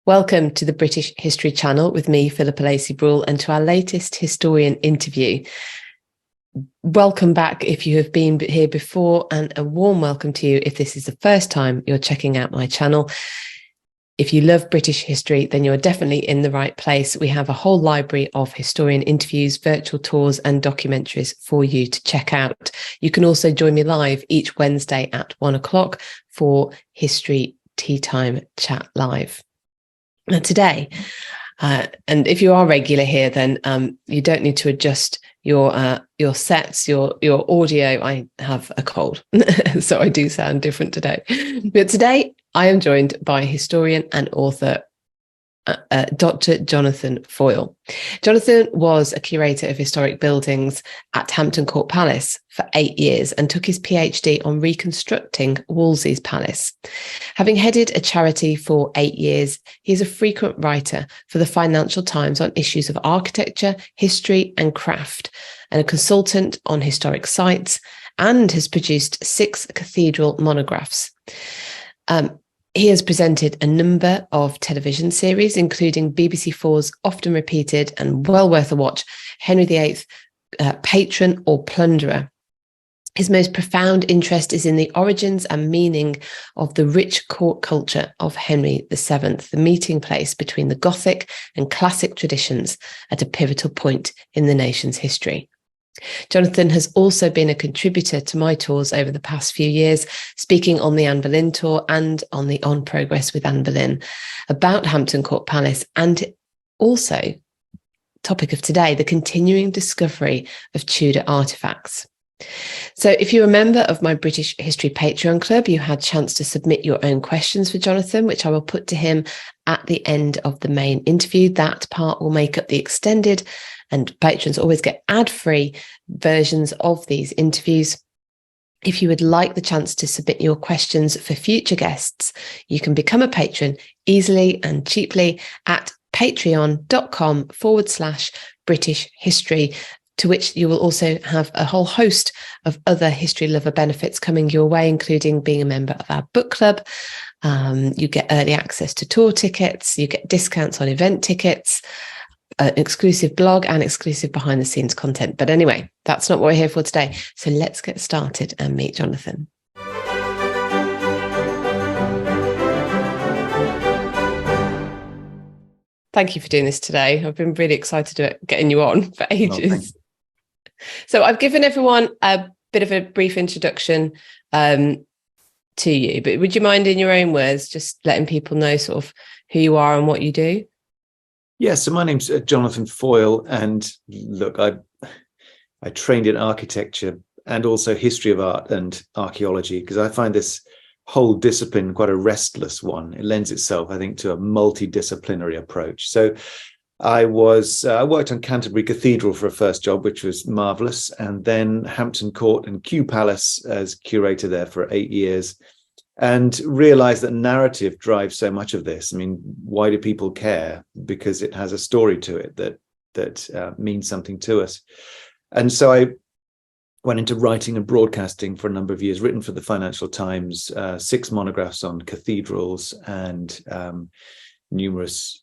Welcome to the British History Channel with me, Philippa Lacey Brewell, and to our latest historian interview. Welcome back if you have been here before, and a warm welcome to you if this is the first time you're checking out my channel. If you love British history, then you're definitely in the right place. We have a whole library of historian interviews, virtual tours and documentaries for you to check out. You can also join me live each Wednesday at 1 o'clock for History Tea Time Chat Live. Now today, and if you are regular here, then you don't need to adjust your sets, your audio. I have a cold, so I do sound different today. But today I am joined by historian and author Dr. Jonathan Foyle. Jonathan was a curator of historic buildings at Hampton Court Palace for 8 years and took his PhD on reconstructing Wolsey's palace. Having headed a charity for 8 years, he is a frequent writer for the Financial Times on issues of architecture, history and craft, and a consultant on historic sites, and has produced 6 cathedral monographs. He has presented a number of television series, including BBC4's often repeated and well worth a watch, Henry VIII, Patron or Plunderer. His most profound interest is in the origins and meaning of the rich court culture of Henry VII, the meeting place between the Gothic and classic traditions at a pivotal point in the nation's history. Jonathan has also been a contributor to my tours over the past few years, speaking on the Anne Boleyn tour and on the On Progress with Anne Boleyn about Hampton Court Palace, and also, topic of today, the continuing discovery of Tudor artefacts. So if you're a member of my British History Patreon Club, you had a chance to submit your own questions for Jonathan, which I will put to him at the end of the main interview. That part will make up the extended, and patrons always get ad-free versions of these interviews. If you would like the chance to submit your questions for future guests, you can become a patron easily and cheaply at patreon.com/British History, to which you will also have a whole host of other history lover benefits coming your way, including being a member of our book club. You get early access to tour tickets, you get discounts on event tickets, an exclusive blog and exclusive behind the scenes content. But anyway, that's not what we're here for today. So let's get started and meet Jonathan. Thank you for doing this today. I've been really excited about getting you on for ages. So I've given everyone a bit of a brief introduction to you, but would you mind in your own words just letting people know sort of who you are and what you do? Yeah, so my name's Jonathan Foyle, and look, I trained in architecture and also history of art and archaeology, because I find this whole discipline quite a restless one. It lends itself, I think, to a multidisciplinary approach. So I worked on Canterbury Cathedral for a first job, which was marvellous, and then Hampton Court and Kew Palace as curator there for 8 years, and realized that narrative drives so much of this. I mean, why do people care? Because it has a story to it that means something to us. And so I went into writing and broadcasting for a number of years, written for the Financial Times, 6 monographs on cathedrals and numerous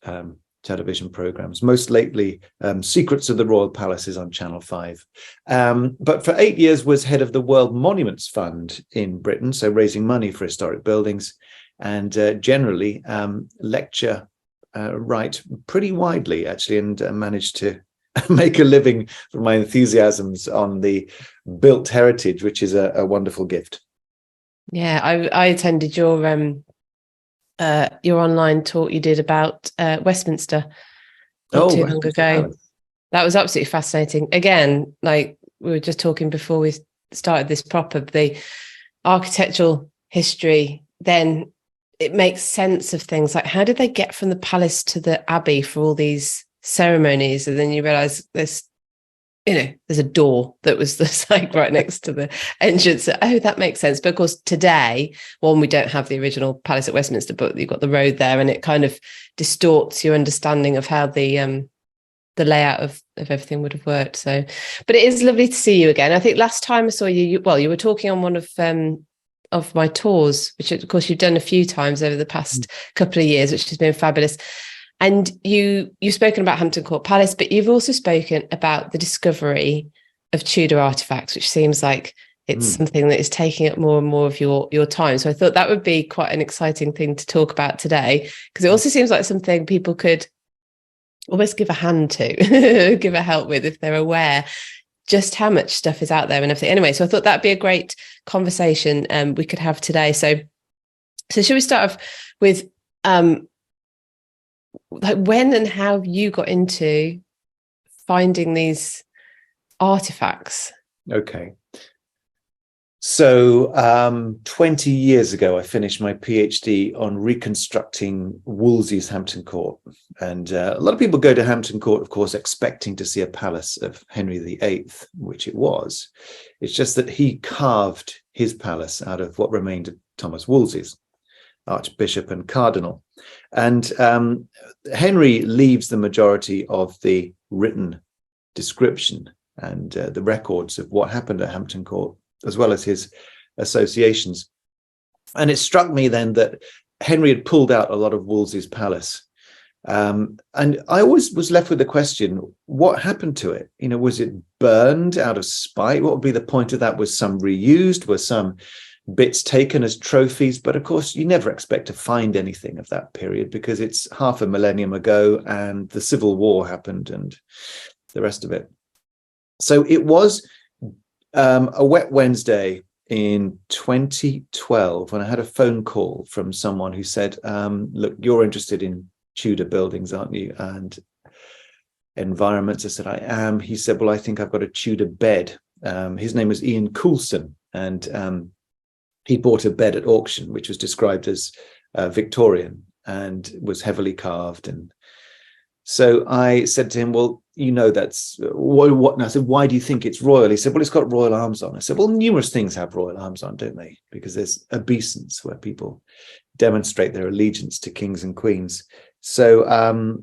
television programs, most lately Secrets of the Royal Palaces on Channel 5. But for 8 years was head of the World Monuments Fund in Britain, so raising money for historic buildings, and generally write pretty widely, actually, and managed to make a living from my enthusiasms on the built heritage, which is a wonderful gift. Yeah, I attended your online talk you did about Westminster not too long ago. That was absolutely fascinating. Again, like we were just talking before we started this proper, the architectural history, then it makes sense of things like how did they get from the palace to the abbey for all these ceremonies? And then you realize there's a door that was just like right next to the entrance. Oh, that makes sense. But of course, today, we don't have the original palace at Westminster, but you've got the road there, and it kind of distorts your understanding of how the layout of everything would have worked. So, but it is lovely to see you again. I think last time I saw you, you were talking on one of my tours, which of course you've done a few times over the past couple of years, which has been fabulous. And you've spoken about Hampton Court Palace, but you've also spoken about the discovery of Tudor artifacts, which seems like it's something that is taking up more and more of your time. So I thought that would be quite an exciting thing to talk about today, because it also seems like something people could almost give a hand to, give a help with, if they're aware just how much stuff is out there and everything. Anyway, so I thought that'd be a great conversation we could have today. So should we start off with like when and how you got into finding these artifacts? Okay. So 20 years ago, I finished my PhD on reconstructing Wolsey's Hampton Court. And a lot of people go to Hampton Court, of course, expecting to see a palace of Henry VIII, which it was. It's just that he carved his palace out of what remained of Thomas Wolsey's, Archbishop and Cardinal. And Henry leaves the majority of the written description and the records of what happened at Hampton Court, as well as his associations. And it struck me then that Henry had pulled out a lot of Wolsey's palace. And I always was left with the question, what happened to it? You know, was it burned out of spite? What would be the point of that? Was some reused? Were some bits taken as trophies? But of course, you never expect to find anything of that period because it's half a millennium ago and the Civil War happened and the rest of it. So it was a wet Wednesday in 2012 when I had a phone call from someone who said, look, you're interested in Tudor buildings, aren't you? And environments. I said, I am. He said, well, I think I've got a Tudor bed. His name was Ian Coulson, and he bought a bed at auction, which was described as Victorian and was heavily carved. And so I said to him, well, you know, that's what? And I said, why do you think it's royal? He said, well, it's got royal arms on. I said, well, numerous things have royal arms on, don't they? Because there's obeisance where people demonstrate their allegiance to kings and queens. So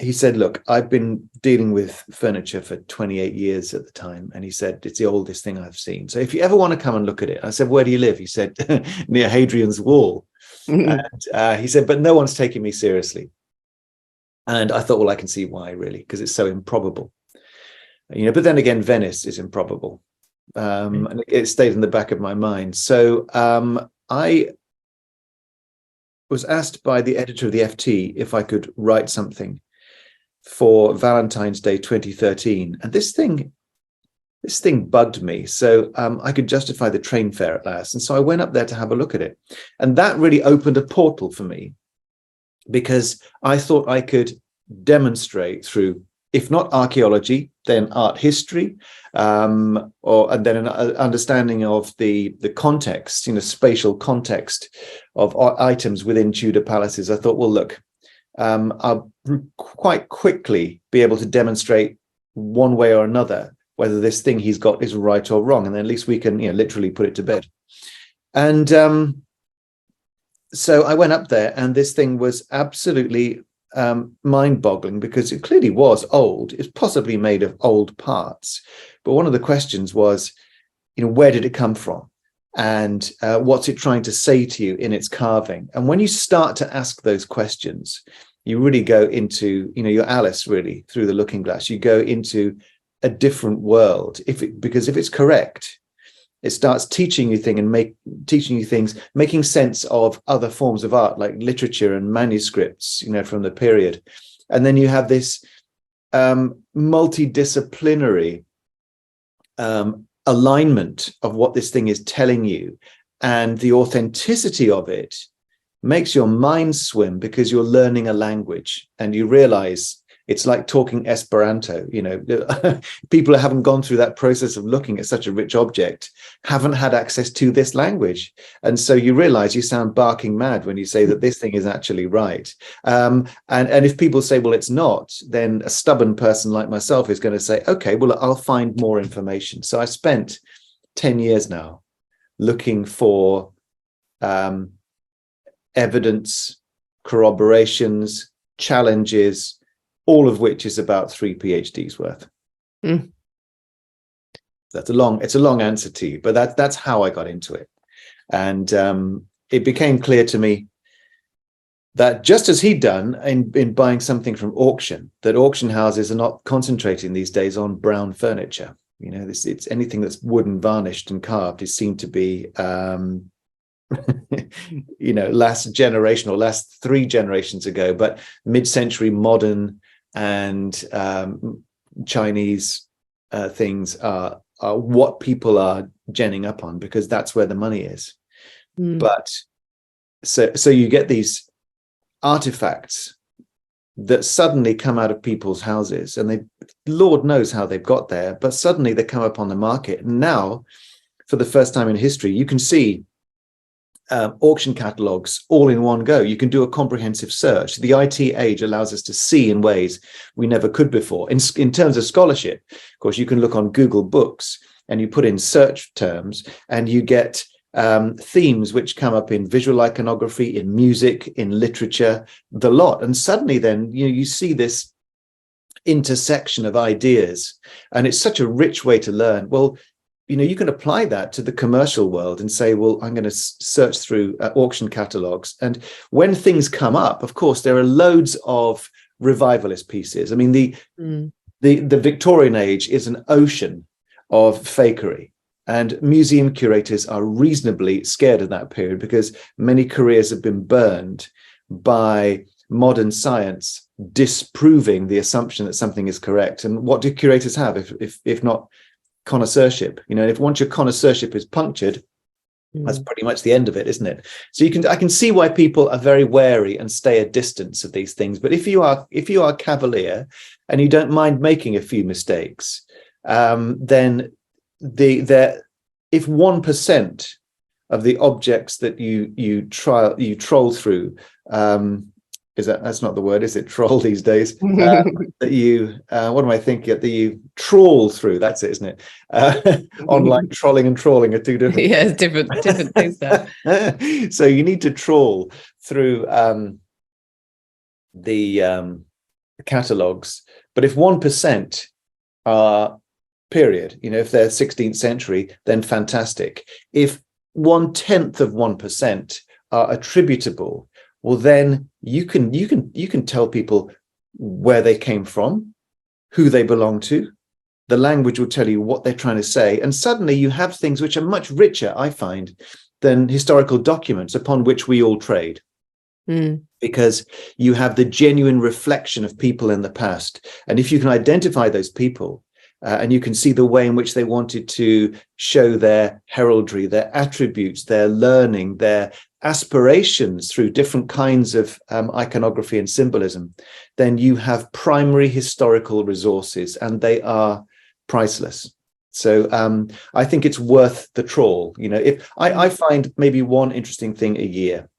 he said, look, I've been dealing with furniture for 28 years at the time. And he said, it's the oldest thing I've seen. So if you ever want to come and look at it. I said, where do you live? He said, near Hadrian's Wall. And he said, but no one's taking me seriously. And I thought, well, I can see why, really, because it's so improbable. You know, but then again, Venice is improbable. And it stayed in the back of my mind. So I was asked by the editor of the FT if I could write something for Valentine's Day 2013. And this thing bugged me. So I could justify the train fare at last. And so I went up there to have a look at it. And that really opened a portal for me, because I thought I could demonstrate through, if not archaeology, then art history, and then an understanding of the context, you know, spatial context of items within Tudor palaces. I thought, well, look, I'll quite quickly be able to demonstrate one way or another whether this thing he's got is right or wrong, and then at least we can, you know, literally put it to bed. And so I went up there, and this thing was absolutely mind-boggling, because it clearly was old. It's possibly made of old parts. But one of the questions was, you know, where did it come from? And what's it trying to say to you in its carving? And when you start to ask those questions, you really go into, you know, you're Alice really through the looking glass. You go into a different world because if it's correct, it starts teaching you things, making sense of other forms of art like literature and manuscripts, you know, from the period. And then you have this multidisciplinary alignment of what this thing is telling you, and the authenticity of it makes your mind swim, because you're learning a language and you realize it's like talking Esperanto. You know, people who haven't gone through that process of looking at such a rich object haven't had access to this language. And so you realize you sound barking mad when you say that this thing is actually right. And if people say, well, it's not, then a stubborn person like myself is going to say, okay, well, I'll find more information. So I spent 10 years now looking for evidence, corroborations, challenges, all of which is about 3 PhDs worth. It's a long answer to you, but that's how I got into it. And it became clear to me that just as he'd done in buying something from auction, that auction houses are not concentrating these days on brown furniture. You know, it's anything that's wooden, varnished and carved is seen to be, you know, last generation or last 3 generations ago, but mid-century modern and Chinese things are what people are genning up on, because that's where the money is. But so you get these artifacts that suddenly come out of people's houses, and they, Lord knows how they've got there, but suddenly they come up on the market. And now, for the first time in history, you can see auction catalogs all in one go. You can do a comprehensive search. The IT age allows us to see in ways we never could before. In terms of scholarship, of course, you can look on Google Books and you put in search terms and you get themes which come up in visual iconography, in music, in literature, the lot. And suddenly then you see this intersection of ideas, and it's such a rich way to learn. Well, you know, you can apply that to the commercial world and say, well, I'm going to search through auction catalogs. And when things come up, of course, there are loads of revivalist pieces. I mean, the Victorian age is an ocean of fakery. And museum curators are reasonably scared of that period, because many careers have been burned by modern science disproving the assumption that something is correct. And what do curators have if not connoisseurship? You know, if once your connoisseurship is punctured, that's pretty much the end of it, isn't it? So I can see why people are very wary and stay a distance of these things. But if you are cavalier and you don't mind making a few mistakes, then if 1% of the objects that you troll through, that's not the word, is it? Troll these days. That you what am I thinking? That you trawl through. That's it, isn't it? Online trolling and trawling are 2 different. Yeah, it's different things there. So you need to trawl through the catalogues. But if 1% are period, you know, if they're 16th century, then fantastic. If 0.1% are attributable, well, then you can tell people where they came from, who they belong to. The language will tell you what they're trying to say. And suddenly you have things which are much richer, I find, than historical documents upon which we all trade. Because you have the genuine reflection of people in the past. And if you can identify those people, and you can see the way in which they wanted to show their heraldry, their attributes, their learning, their aspirations through different kinds of iconography and symbolism, then you have primary historical resources, and they are priceless. So I think it's worth the trawl. You know, if I find maybe one interesting thing a year,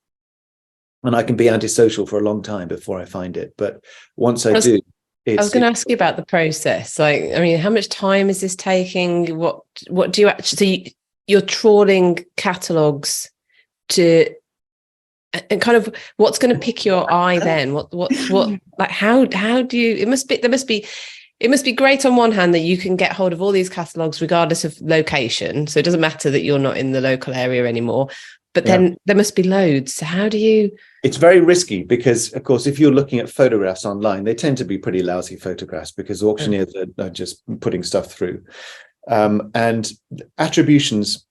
and I can be antisocial for a long time before I find it, but once I do. I was going to ask you about the process. Like, I mean, how much time is this taking? What do you actually? So you're trawling catalogues to, and kind of what's going to pick your eye then? What like how do you? It must be great on one hand that you can get hold of all these catalogues regardless of location. So it doesn't matter that you're not in the local area anymore. But then there must be loads. So how do you? It's very risky because, of course, if you're looking at photographs online, they tend to be pretty lousy photographs because auctioneers are just putting stuff through. And attributions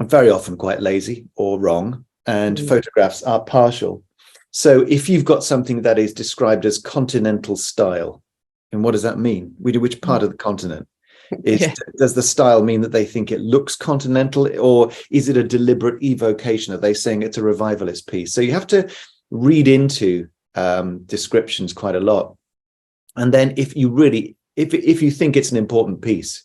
are very often quite lazy or wrong, and photographs are partial. So if you've got something that is described as continental style, and what does that mean? Which part of the continent? Does the style mean that they think it looks continental, or is it a deliberate evocation? Are they saying it's a revivalist piece? So you have to read into descriptions quite a lot. And then if you think it's an important piece,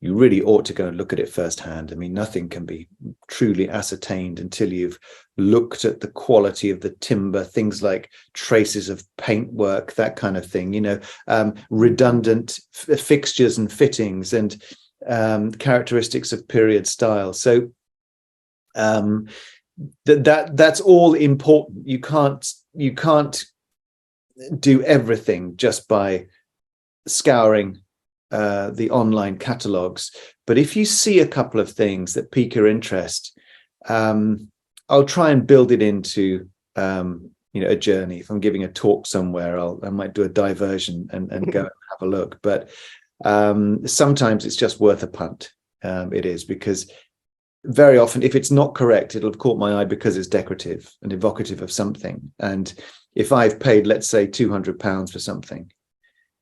you really ought to go and look at it firsthand. I mean, nothing can be truly ascertained until you've looked at the quality of the timber, things like traces of paintwork, that kind of thing, you know, redundant fixtures and fittings, and characteristics of period style. So that's all important. You can't do everything just by scouring the online catalogs. But if you see a couple of things that pique your interest, I'll try and build it into a journey. If I'm giving a talk somewhere, I might do a diversion and go and have a look. But sometimes it's just worth a punt. It is, because very often, if it's not correct, it'll have caught my eye because it's decorative and evocative of something. And if I've paid, let's say, £200 for something,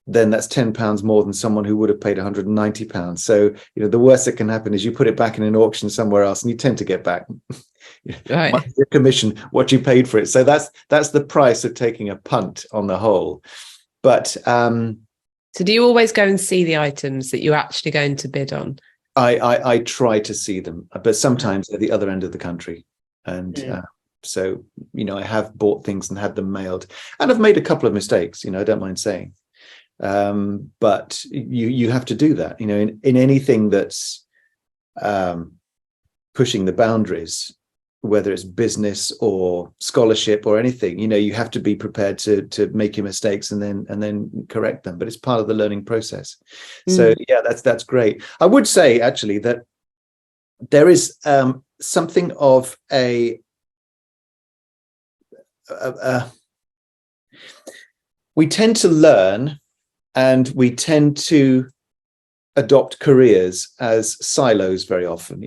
then that's £10 more than someone who would have paid £190. So, the worst that can happen is you put it back in an auction somewhere else, and you tend to get back Right. your commission, what you paid for it. So that's the price of taking a punt on the whole. But so do you always go and see the items that you're actually going to bid on? I try to see them, but sometimes at the other end of the country. And so, I have bought things and had them mailed, and I've made a couple of mistakes, I don't mind saying. But you have to do that, in anything that's pushing the boundaries, whether it's business or scholarship or anything, you have to be prepared to make your mistakes and then correct them. But it's part of the learning process. So yeah, that's great. I would say actually that there is something of we tend to learn, and we tend to adopt careers as silos very often.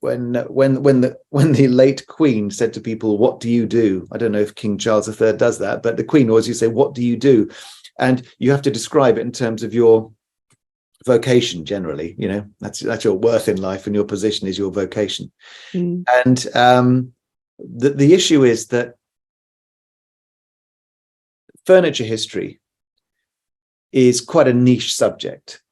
When the late Queen said to people, "What do you do?" I don't know if King Charles III does that, but the Queen always used to say, "What do you do?" And you have to describe it in terms of your vocation. Generally, that's your worth in life, and your position is your vocation. And the issue is that furniture history is quite a niche subject,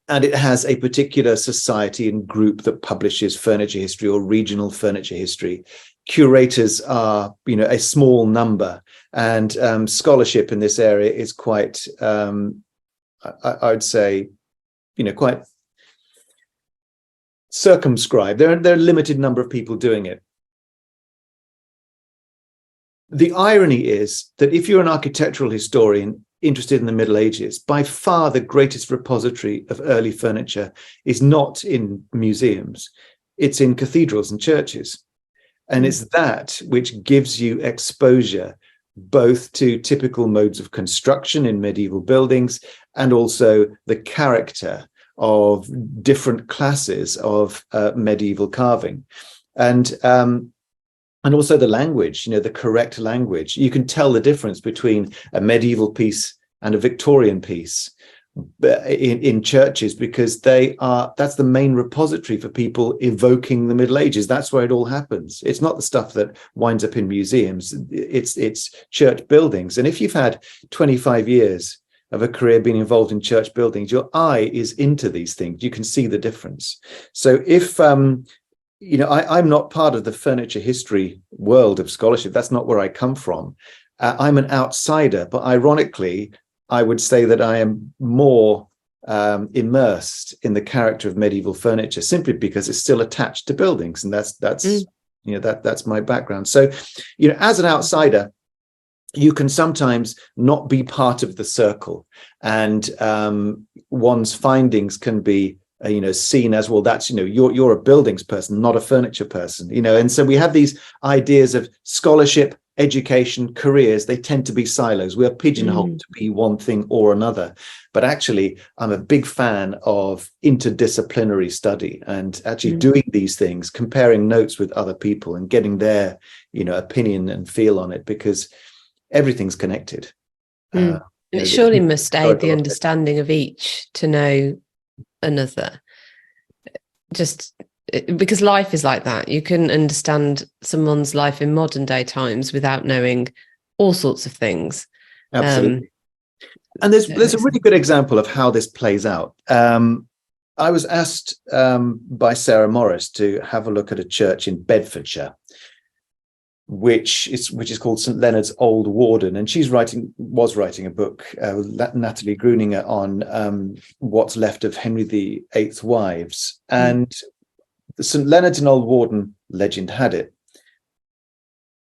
and it has a particular society and group that publishes furniture history or regional furniture history. Curators are, a small number, and scholarship in this area is quite, I would say, quite circumscribed. There are a limited number of people doing it. The irony is that if you're an architectural historian interested in the Middle Ages, by far the greatest repository of early furniture is not in museums, it's in cathedrals and churches. And it's that which gives you exposure both to typical modes of construction in medieval buildings, and also the character of different classes of medieval carving. And also the language, the correct language. You can tell the difference between a medieval piece and a Victorian piece in churches, because that's the main repository for people evoking the Middle Ages. That's where it all happens. It's not the stuff that winds up in museums. It's church buildings. And if you've had 25 years of a career being involved in church buildings, your eye is into these things. You can see the difference. So if I'm not part of the furniture history world of scholarship. That's not where I come from. I'm an outsider, but ironically, I would say that I am more immersed in the character of medieval furniture, simply because it's still attached to buildings, and that's my background. So, as an outsider, you can sometimes not be part of the circle, and one's findings can be seen as, well, that's, you're a buildings person, not a furniture person, and so we have these ideas of scholarship, education, careers. They tend to be silos. We are pigeonholed to be one thing or another. But actually, I'm a big fan of interdisciplinary study, and actually doing these things, comparing notes with other people and getting their, opinion and feel on it, because everything's connected. And it surely must aid the understanding of each to know another, just because life is like that. You can understand someone's life in modern day times without knowing all sorts of things. Absolutely. And there's a really good example of how this plays out. I was asked by Sarah Morris to have a look at a church in Bedfordshire, which is called St Leonard's Old Warden, and was writing a book with Natalie Gruninger on what's left of Henry VIII's wives. And the St Leonard's and Old Warden, legend had it,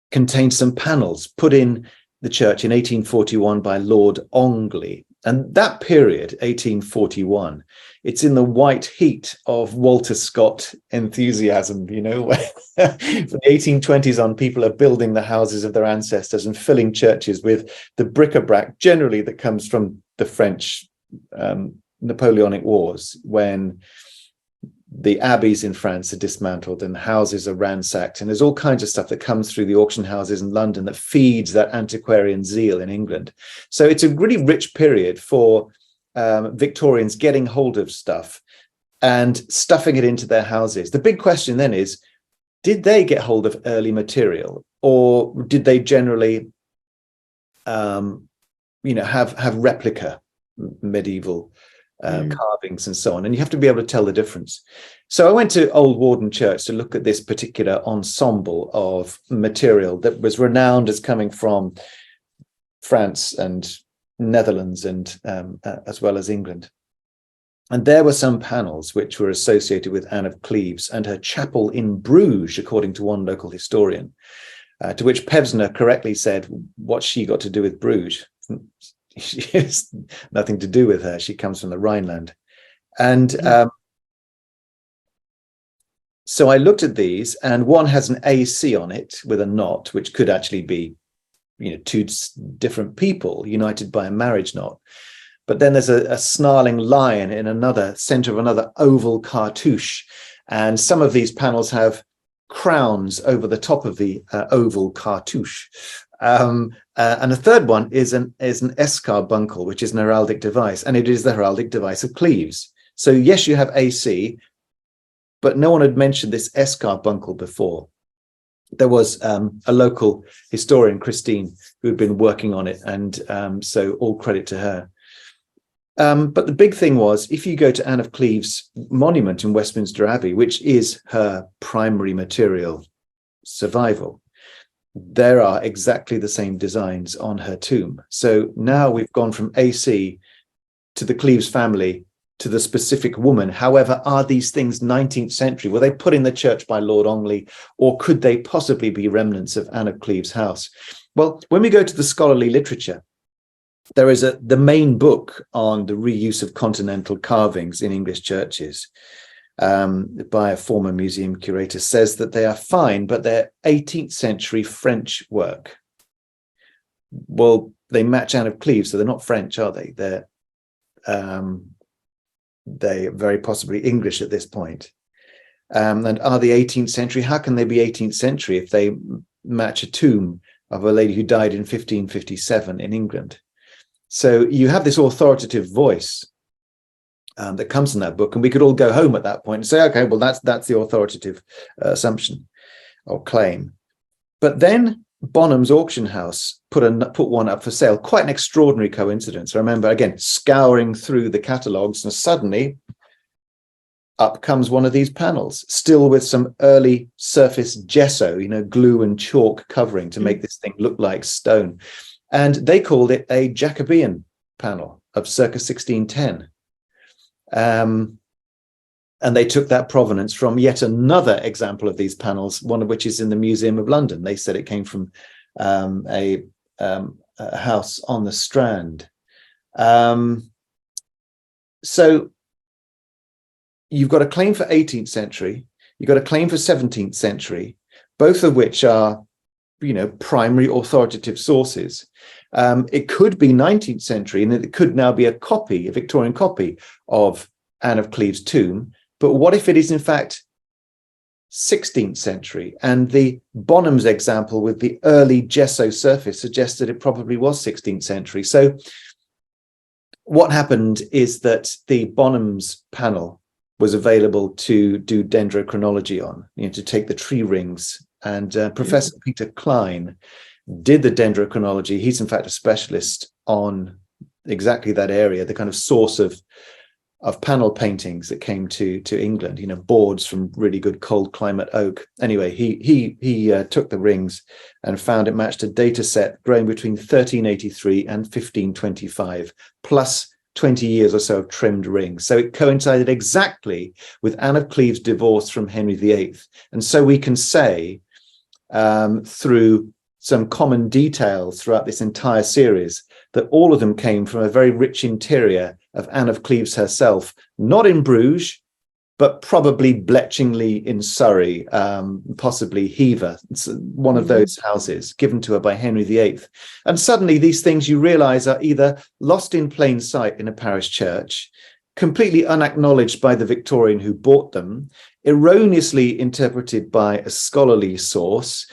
contained some panels put in the church in 1841 by Lord Ongley, And that period, 1841, it's in the white heat of Walter Scott enthusiasm, you know, where from the 1820s on, people are building the houses of their ancestors and filling churches with the bric-a-brac generally that comes from the French Napoleonic Wars, when the abbeys in France are dismantled and houses are ransacked, and there's all kinds of stuff that comes through the auction houses in London that feeds that antiquarian zeal in England. So it's a really rich period for Victorians getting hold of stuff and stuffing it into their houses. The big question then is, did they get hold of early material, or did they generally have replica medieval carvings and so on? And you have to be able to tell the difference. So I went to Old Warden Church to look at this particular ensemble of material that was renowned as coming from France and Netherlands and as well as England. And there were some panels which were associated with Anne of Cleves and her chapel in Bruges, according to one local historian, to which Pevsner correctly said, what's she got to do with Bruges? She has nothing to do with her. She comes from the Rhineland. And so I looked at these, and one has an AC on it with a knot, which could actually be, two different people united by a marriage knot. But then there's a snarling lion in another center of another oval cartouche. And some of these panels have crowns over the top of the oval cartouche. And the third one is an escarbuncle, which is an heraldic device, and it is the heraldic device of Cleves. So yes, you have AC, but no one had mentioned this escarbuncle before. There was a local historian, Christine, who had been working on it, and so all credit to her. But the big thing was, if you go to Anne of Cleves' monument in Westminster Abbey, which is her primary material survival, there are exactly the same designs on her tomb. So now we've gone from AC to the Cleves family to the specific woman. However, are these things 19th century? Were they put in the church by Lord Ongley, or could they possibly be remnants of Anne of Cleves' house? Well, when we go to the scholarly literature, there is the main book on the reuse of continental carvings in English churches, by a former museum curator, says that they are fine, but they're 18th century French work. Well, they match Anne of Cleves, so they're not French, are they? They're very possibly English at this point. And are they 18th century? How can they be 18th century if they match a tomb of a lady who died in 1557 in England? So you have this authoritative voice that comes in that book, and we could all go home at that point and say, okay, well, that's the authoritative assumption or claim. But then Bonham's auction house put one up for sale. Quite an extraordinary coincidence. I remember, again, scouring through the catalogues, and suddenly up comes one of these panels, still with some early surface gesso, glue and chalk covering to make this thing look like stone. And they called it a Jacobean panel of circa 1610. And they took that provenance from yet another example of these panels, one of which is in the Museum of London. They said it came from a house on the Strand. So you've got a claim for 18th century, you've got a claim for 17th century, both of which are, primary authoritative sources. It could be 19th century, and it could now be a Victorian copy of Anne of Cleves' tomb. But what if it is in fact 16th century? And the Bonham's example with the early gesso surface suggests that it probably was 16th century. So what happened is that the Bonham's panel was available to do dendrochronology on, to take the tree rings. And Professor Peter Klein did the dendrochronology. He's in fact a specialist on exactly that area, the kind of source of panel paintings that came to England, boards from really good cold climate oak. Anyway, he took the rings and found it matched a data set growing between 1383 and 1525, plus 20 years or so of trimmed rings. So it coincided exactly with Anne of Cleves' divorce from Henry VIII. And so we can say, through some common details throughout this entire series, that all of them came from a very rich interior of Anne of Cleves herself, not in Bruges, but probably Bletchingley in Surrey, possibly Hever, one of those houses given to her by Henry VIII. And suddenly these things, you realize, are either lost in plain sight in a parish church, completely unacknowledged by the Victorian who bought them, erroneously interpreted by a scholarly source,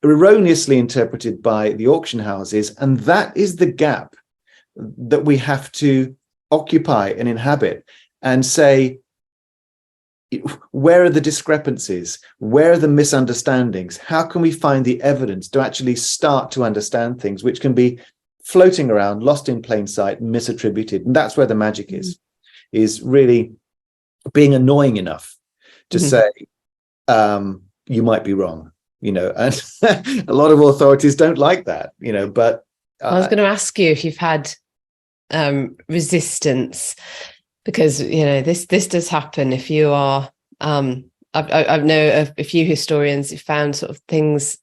erroneously interpreted by the auction houses. And that is the gap that we have to occupy and inhabit and say, where are the discrepancies? Where are the misunderstandings? How can we find the evidence to actually start to understand things which can be floating around, lost in plain sight, misattributed? And that's where the magic is really being annoying enough to say, you might be wrong, and a lot of authorities don't like that, but I was going to ask you if you've had resistance, because this does happen. If you are I know a few historians who found sort of things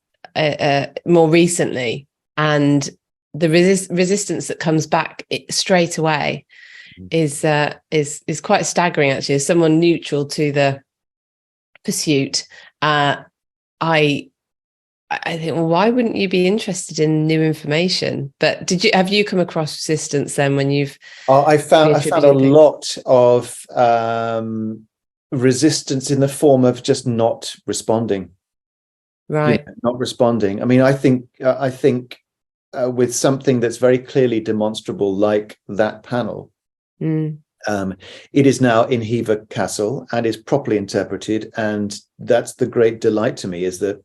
more recently, and the resistance that comes back straight away is quite staggering, actually. As someone neutral to the pursuit, I think, well, why wouldn't you be interested in new information? But have you come across resistance then when you've? I found a lot of resistance in the form of just not responding. Right. Not responding. I mean, I think with something that's very clearly demonstrable, like that panel, it is now in Hever Castle and is properly interpreted, and that's the great delight to me, is that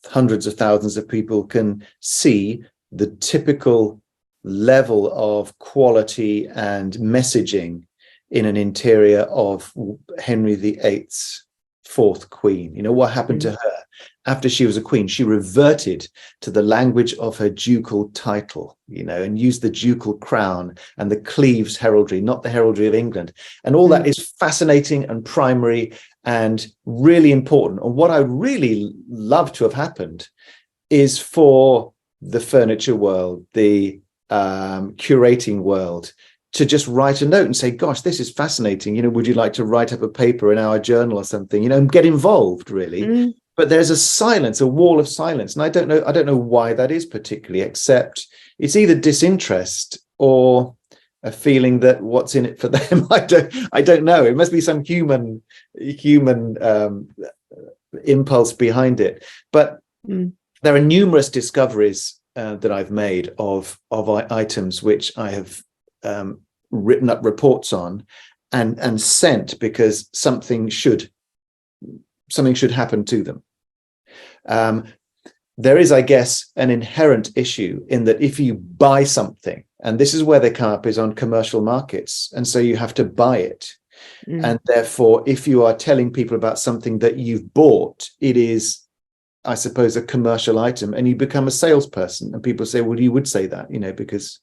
hundreds of thousands of people can see the typical level of quality and messaging in an interior of Henry VIII's fourth queen. What happened to her after she was a queen? She reverted to the language of her ducal title, and used the ducal crown and the Cleves heraldry, not the heraldry of England. And all that is fascinating and primary and really important. And what I really love to have happened is for the furniture world, the curating world, to just write a note and say, gosh, this is fascinating. Would you like to write up a paper in our journal or something, and get involved, really. But there's a silence, a wall of silence. And I don't know why that is particularly, except it's either disinterest or a feeling that what's in it for them. I don't know. It must be some human impulse behind it. But there are numerous discoveries that I've made of items which I have written up reports on and sent because something should happen to them. There is, I guess, an inherent issue in that if you buy something, and this is where they come up, is on commercial markets, and so you have to buy it. And therefore, if you are telling people about something that you've bought, it is, I suppose, a commercial item, and you become a salesperson. And people say, well, you would say that, because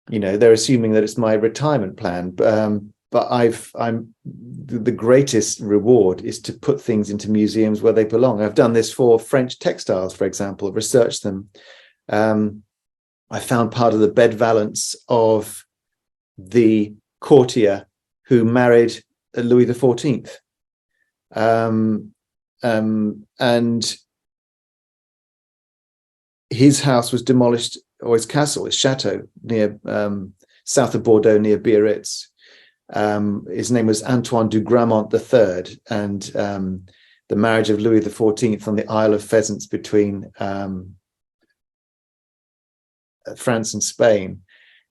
they're assuming that it's my retirement plan. But the greatest reward is to put things into museums where they belong. I've done this for French textiles, for example, researched them. I found part of the bed valance of the courtier who married Louis XIV. And his house was demolished, or his castle, his chateau, near south of Bordeaux, near Biarritz. His name was Antoine du Gramont III, and the marriage of Louis XIV on the Isle of Pheasants between France and Spain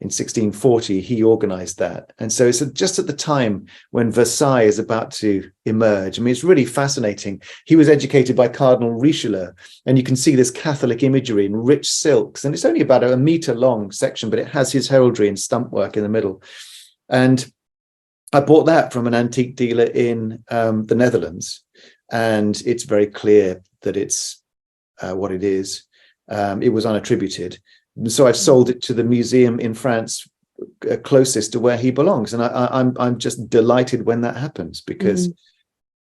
in 1640, he organized that. And so it's just at the time when Versailles is about to emerge. I mean, it's really fascinating. He was educated by Cardinal Richelieu, and you can see this Catholic imagery in rich silks, and it's only about a meter long section, but it has his heraldry and stump work in the middle. And I bought that from an antique dealer in the Netherlands, and it's very clear that it's what it is. It was unattributed. So I've sold it to the museum in France closest to where he belongs. And I'm just delighted when that happens, because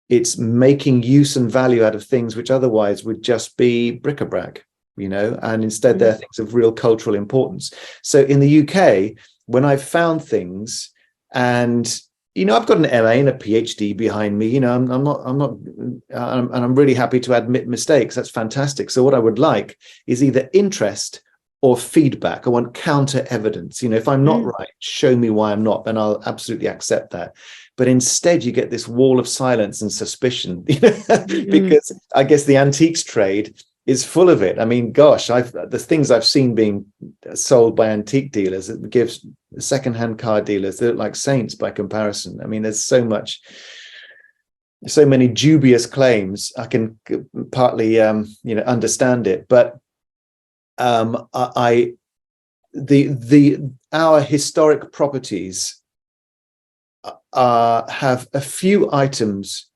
it's making use and value out of things which otherwise would just be bric-a-brac. and instead they're things of real cultural importance. So in the UK, when I've found things, and I've got an MA and a PhD behind me, and I'm really happy to admit mistakes. That's fantastic. So what I would like is either interest or feedback. I want counter evidence. If I'm not right, show me why I'm not, and I'll absolutely accept that. But instead, you get this wall of silence and suspicion, because I guess the antiques trade is full of it. I mean, gosh, the things I've seen being sold by antique dealers, it gives secondhand car dealers, they look like saints by comparison. I mean, there's so many dubious claims. I can partly, understand it, but our historic properties have a few items.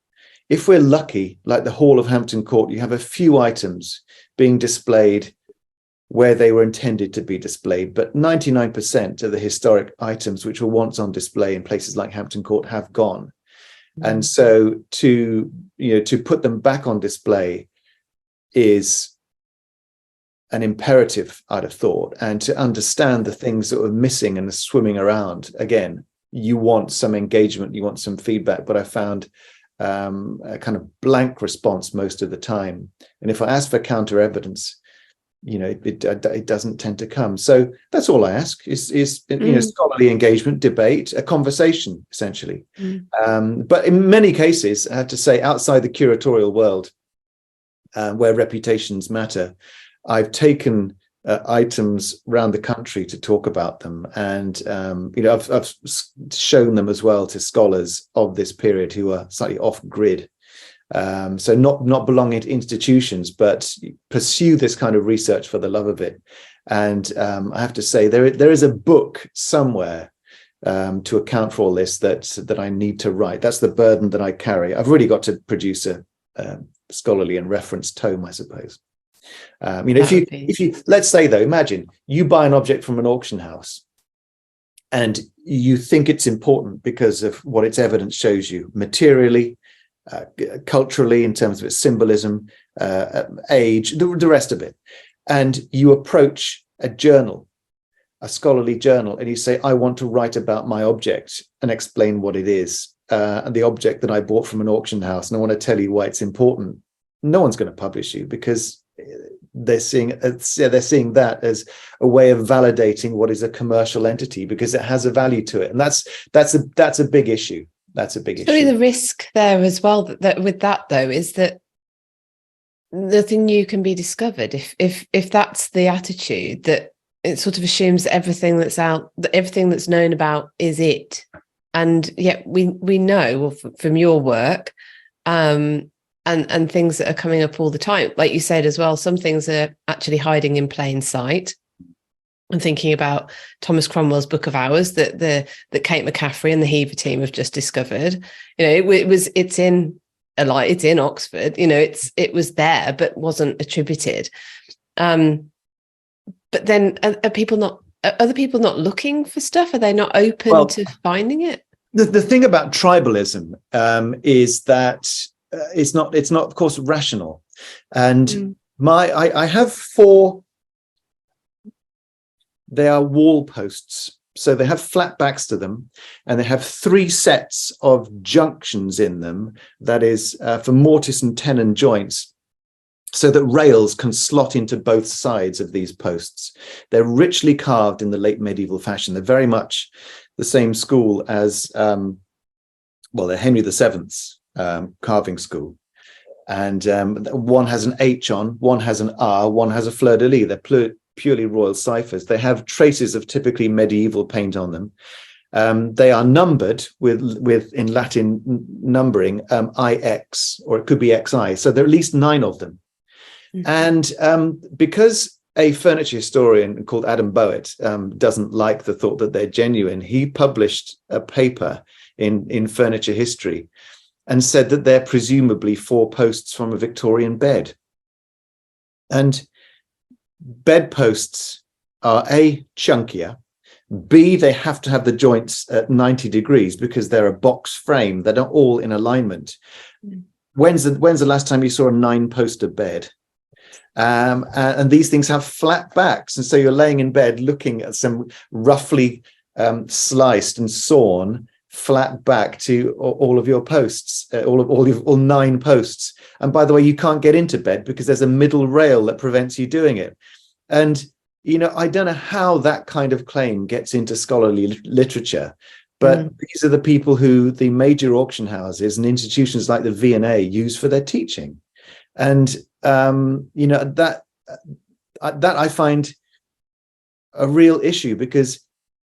If we're lucky, like the Hall of Hampton Court, you have a few items being displayed where they were intended to be displayed, but 99% of the historic items which were once on display in places like Hampton Court have gone. And so to put them back on display is an imperative, I'd have thought, and to understand the things that were missing and swimming around. Again, you want some engagement, you want some feedback, but I found a kind of blank response most of the time. And if I ask for counter evidence, it doesn't tend to come. So that's all I ask is scholarly engagement, debate, a conversation, essentially. But in many cases, I have to say, outside the curatorial world, where reputations matter, I've taken items around the country to talk about them, and I've shown them as well to scholars of this period who are slightly off grid, so not belonging to institutions, but pursue this kind of research for the love of it. And I have to say, there is a book somewhere to account for all this that I need to write. That's the burden that I carry. I've really got to produce a scholarly and reference tome, I suppose. If you let's say, though, imagine you buy an object from an auction house and you think it's important because of what its evidence shows you materially, culturally, in terms of its symbolism, age, the rest of it, and you approach a journal, a scholarly journal, and you say, I want to write about my object and explain what it is, and the object that I bought from an auction house, and I want to tell you why it's important. No one's going to publish you, because they're seeing that as a way of validating what is a commercial entity, because it has a value to it, and that's a big issue. That's a big issue. The risk there as well that with that, though, is that nothing new can be discovered. If that's the attitude, that it sort of assumes that everything that's out, that everything that's known about is it, and yet we know from your work, and things that are coming up all the time, like you said as well, some things are actually hiding in plain sight. I'm thinking about Thomas Cromwell's Book of Hours that Kate McCaffrey and the Heaver team have just discovered. It's in Oxford. It was there but wasn't attributed. But then are other people not looking for stuff? Are they not open to finding it? The thing about tribalism is that it's not of course rational. And I have 4. They are wall posts, so they have flat backs to them, and they have 3 sets of junctions in them, that is for mortise and tenon joints, so that rails can slot into both sides of these posts. They're richly carved in the late medieval fashion. They're very much the same school as they're Henry VII's carving school, and one has an H on, one has an R, one has a fleur-de-lis. They're purely royal ciphers. They have traces of typically medieval paint on them. They are numbered with in Latin numbering IX, or it could be XI. So there are at least 9 of them. And because a furniture historian called Adam Bowett doesn't like the thought that they're genuine, he published a paper in Furniture History and said that they're presumably 4 posts from a Victorian bed. And bedposts are A, chunkier, B, they have to have the joints at 90 degrees because they're a box frame. They're not all in alignment. When's the last time you saw a 9-poster bed? And these things have flat backs, and so you're laying in bed looking at some roughly sliced and sawn flat back to all of your posts, all 9 posts. And by the way, you can't get into bed because there's a middle rail that prevents you doing it. And I don't know how that kind of claim gets into scholarly literature, but these are the people who the major auction houses and institutions like the V&A use for their teaching. And that I find a real issue, because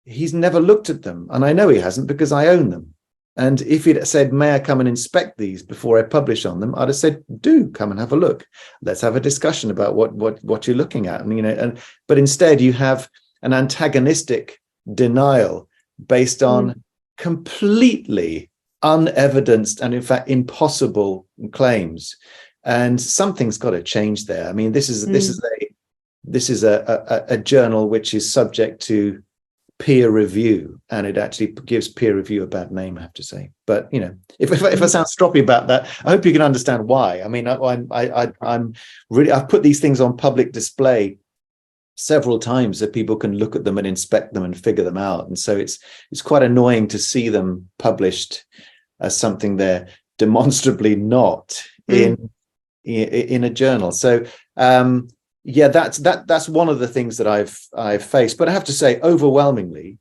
he's never looked at them, and I know he hasn't because I own them. And if he'd said, "May I come and inspect these before I publish on them?" I'd have said, "Do come and have a look. Let's have a discussion about what you're looking at." And but instead you have an antagonistic denial based on completely unevidenced and in fact impossible claims. And something's got to change there. I mean, this is a journal which is subject to peer review, and it actually gives peer review a bad name, I have to say. But if I sound stroppy about that, I hope you can understand why. I mean, I'm really, I've put these things on public display several times so people can look at them and inspect them and figure them out. And so it's quite annoying to see them published as something they're demonstrably not in a journal. So that's one of the things that I've faced. But I have to say, overwhelmingly,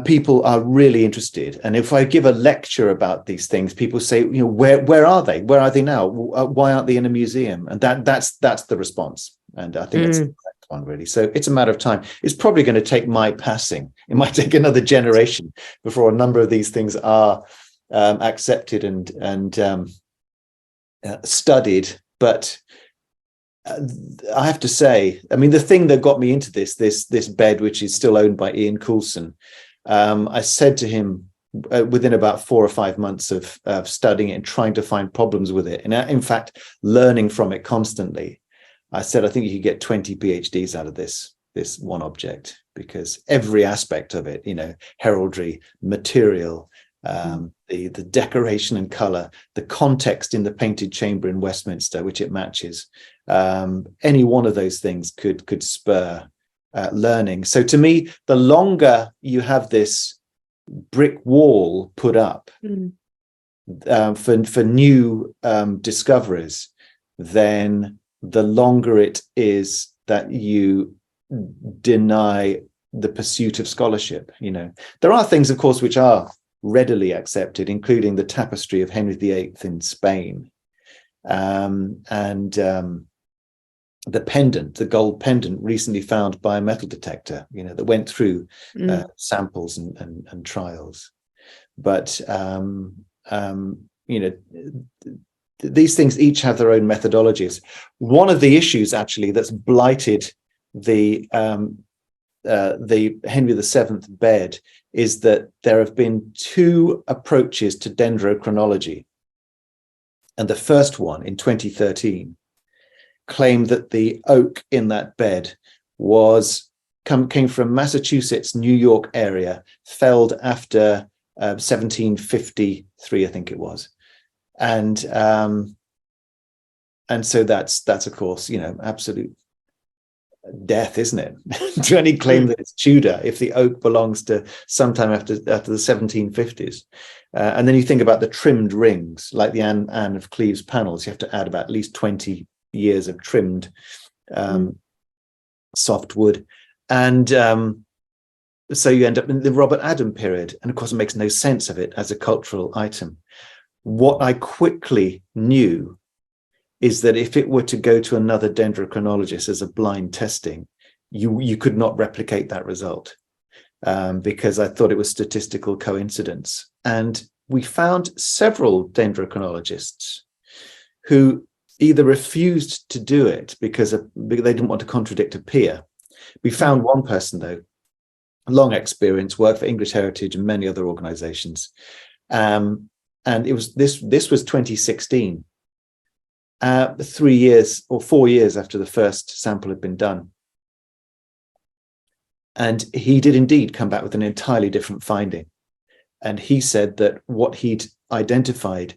people are really interested. And if I give a lecture about these things, people say, where are they? Where are they now? Why aren't they in a museum? And that's the response. And I think that's the correct one, really. So it's a matter of time. It's probably going to take my passing. It might take another generation before a number of these things are accepted and studied. But I have to say, I mean, the thing that got me into this bed, which is still owned by Ian Coulson, I said to him within about 4 or 5 months of studying it and trying to find problems with it, and in fact learning from it constantly, I said, I think you could get 20 PhDs out of this one object, because every aspect of it, heraldry, material, the decoration and color, the context in the painted chamber in Westminster, which it matches, any one of those things could spur learning. So to me, the longer you have this brick wall put up for new discoveries, then the longer it is that you deny the pursuit of scholarship. There are things, of course, which are readily accepted, including the tapestry of Henry VIII in Spain, and the pendant, the gold pendant recently found by a metal detector, that went through samples and trials. But these things each have their own methodologies. One of the issues actually that's blighted the Henry VII bed is that there have been 2 approaches to dendrochronology. And the first one in 2013 claimed that the oak in that bed came from Massachusetts, New York area, felled after 1753, I think it was. And so that's of course, absolute death, isn't it? To any claim that it's Tudor if the oak belongs to sometime after the 1750s. And then you think about the trimmed rings, like the Anne of Cleves panels. You have to add about at least 20 years of trimmed soft wood, and so you end up in the Robert Adam period. And of course, it makes no sense of it as a cultural item. What I quickly knew is that if it were to go to another dendrochronologist as a blind testing, you could not replicate that result, because I thought it was statistical coincidence. And we found several dendrochronologists who either refused to do it because they didn't want to contradict a peer. We found one person, though, long experience, worked for English Heritage and many other organizations. And it was this was 2016. 3 years or 4 years after the first sample had been done. And he did indeed come back with an entirely different finding. And he said that what he'd identified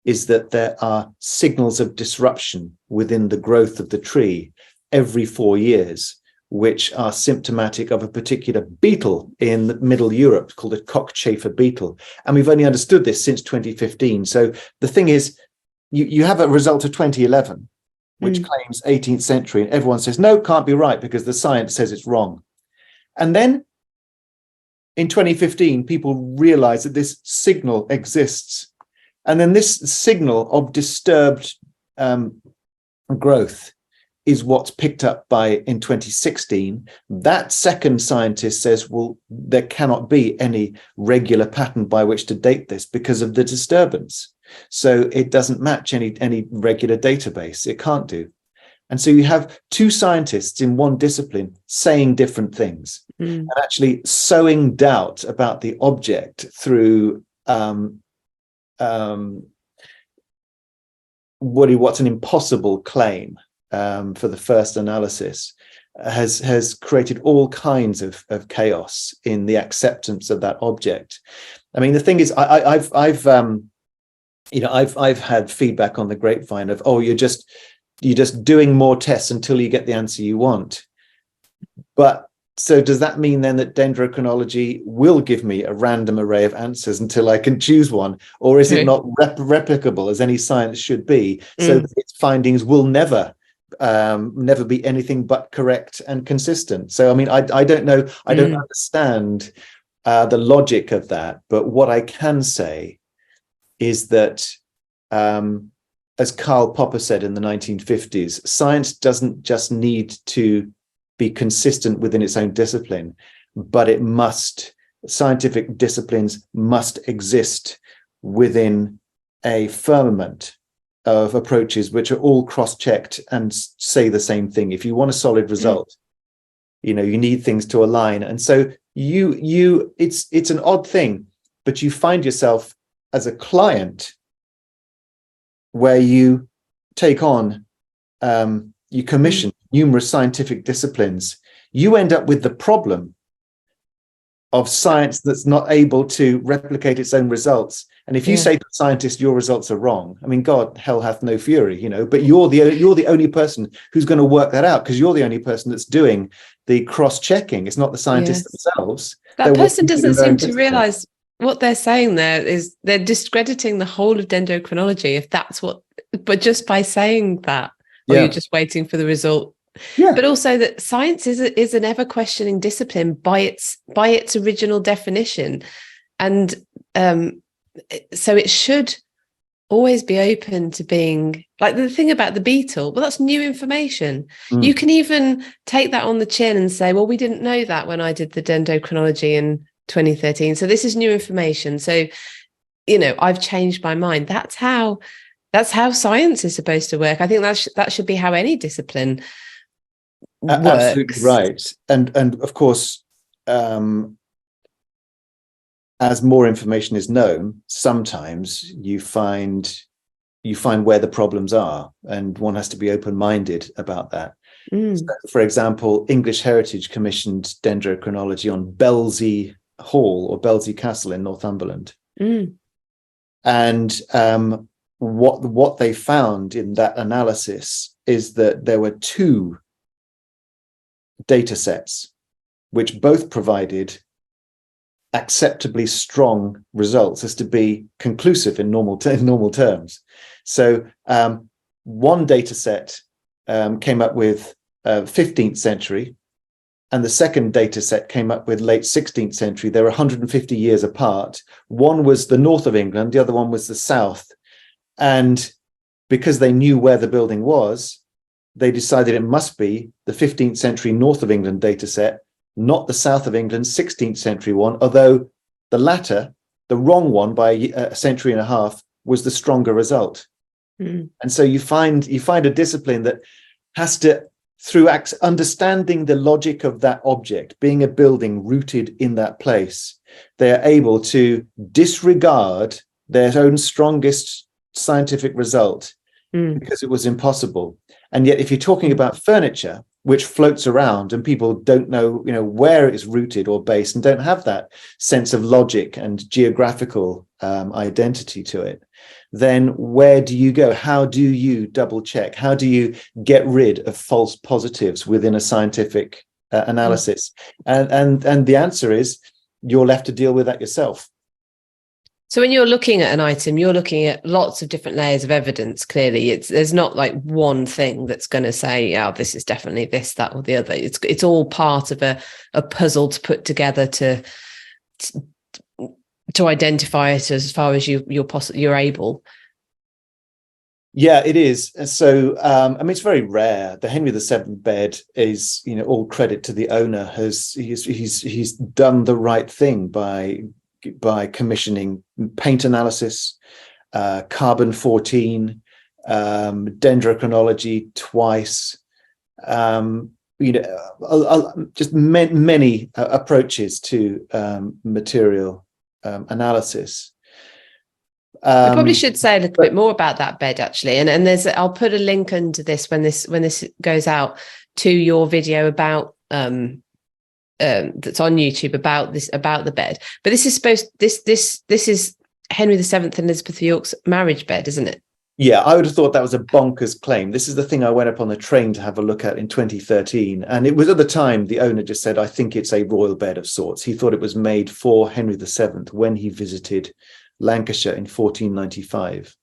is that there are signals of disruption within the growth of the tree every 4 years, which are symptomatic of a particular beetle in Middle Europe called a cockchafer beetle. And we've only understood this since 2015. So the thing is, you have a result of 2011, which claims 18th century, and everyone says, no, can't be right because the science says it's wrong. And then in 2015, people realized that this signal exists. And then this signal of disturbed growth is what's picked up in 2016. That second scientist says, well, there cannot be any regular pattern by which to date this because of the disturbance. So it doesn't match any regular database. It can't do. And so you have two scientists in one discipline saying different things and actually sowing doubt about the object through what's an impossible claim for the first analysis has created all kinds of chaos in the acceptance of that object. I mean, the thing is, I've had feedback on the grapevine of, oh, you're just doing more tests until you get the answer you want. But so does that mean then that dendrochronology will give me a random array of answers until I can choose one? Or is it not replicable as any science should be, so that its findings will never be anything but correct and consistent? So, I mean, I don't know. I don't understand the logic of that. But what I can say is that, as Karl Popper said in the 1950s, science doesn't just need to be consistent within its own discipline, but scientific disciplines must exist within a firmament of approaches which are all cross-checked and say the same thing. If you want a solid result, you need things to align. And so it's an odd thing, but you find yourself as a client where you take on, you commission numerous scientific disciplines, you end up with the problem of science that's not able to replicate its own results. And if you say to a scientist, your results are wrong, I mean, God, hell hath no fury, but you're the only person who's going to work that out, because you're the only person that's doing the cross-checking. It's not the scientists themselves. That person doesn't seem to realize what they're saying there is they're discrediting the whole of dendrochronology, if that's but just by saying that, or you're just waiting for the result. But also that science is an ever questioning discipline by its original definition. And so it should always be open to being, like the thing about the beetle, well, that's new information. You can even take that on the chin and say, well, we didn't know that when I did the dendrochronology in 2013. So this is new information. So, I've changed my mind. That's how science is supposed to work. I think that should be how any discipline works. Absolutely right. And of course, as more information is known, sometimes you find where the problems are, and one has to be open-minded about that. So, for example, English Heritage commissioned dendrochronology on Belsey Hall or Belsey Castle in Northumberland. And what they found in that analysis is that there were two data sets which both provided acceptably strong results as to be conclusive in normal terms. So one data set came up with 15th century, and the second data set came up with late 16th century. They were 150 years apart. One was the north of England, the other one was the south. And because they knew where the building was, they decided it must be the 15th century north of England data set, not the south of England 16th century one, although the latter, the wrong one by a century and a half, was the stronger result. And so you find a discipline that has to, through understanding the logic of that object, being a building rooted in that place, they are able to disregard their own strongest scientific result because it was impossible. And yet, if you're talking about furniture, which floats around, and people don't know, where it's rooted or based, and don't have that sense of logic and geographical identity to it, then where do you go? How do you double check? How do you get rid of false positives within a scientific analysis? And the answer is you're left to deal with that yourself. So when you're looking at an item, you're looking at lots of different layers of evidence. Clearly, there's not like one thing that's going to say, "Oh, this is definitely this, that, or the other." It's all part of a puzzle to put together to identify it as far as you're able. Yeah, it is. So, it's very rare. The Henry VII bed is, all credit to the owner. He's done the right thing by commissioning paint analysis, carbon-14, dendrochronology twice, just many approaches to material analysis. I probably should say a little bit more about that bed, actually, and I'll put a link under this when this goes out to your video about that's on YouTube about the bed. But this is this is Henry VII and Elizabeth of York's marriage bed, isn't it? Yeah, I would have thought that was a bonkers claim. This is the thing I went up on the train to have a look at in 2013. And it was at the time the owner just said, "I think it's a royal bed of sorts." He thought it was made for Henry VII when he visited Lancashire in 1495.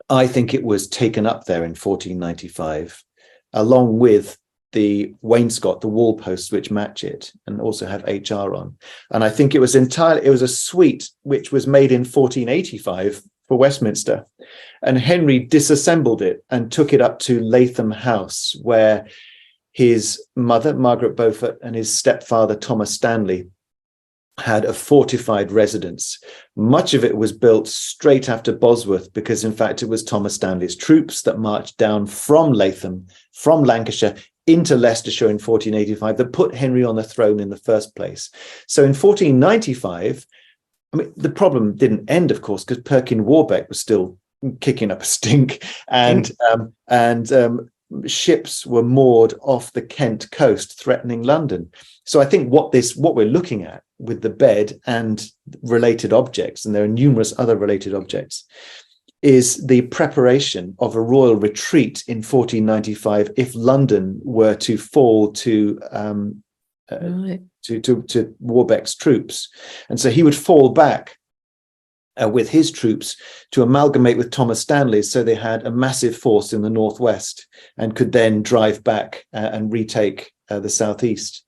I think it was taken up there in 1495, along with the wainscot, the wall posts which match it and also have HR on. And I think it was a suite which was made in 1485 for Westminster. And Henry disassembled it and took it up to Latham House, where his mother, Margaret Beaufort, and his stepfather, Thomas Stanley, had a fortified residence. Much of it was built straight after Bosworth, because in fact it was Thomas Stanley's troops that marched down from Latham, from Lancashire, into Leicestershire in 1485 that put Henry on the throne in the first place. So in 1495, the problem didn't end, of course, because Perkin Warbeck was still kicking up a stink, and ships were moored off the Kent coast, threatening London. So I think what we're looking at with the bed and related objects, and there are numerous other related objects, is the preparation of a royal retreat in 1495 if London were to fall to Warbeck's troops. And so he would fall back with his troops to amalgamate with Thomas Stanley's, so they had a massive force in the northwest and could then drive back and retake the southeast.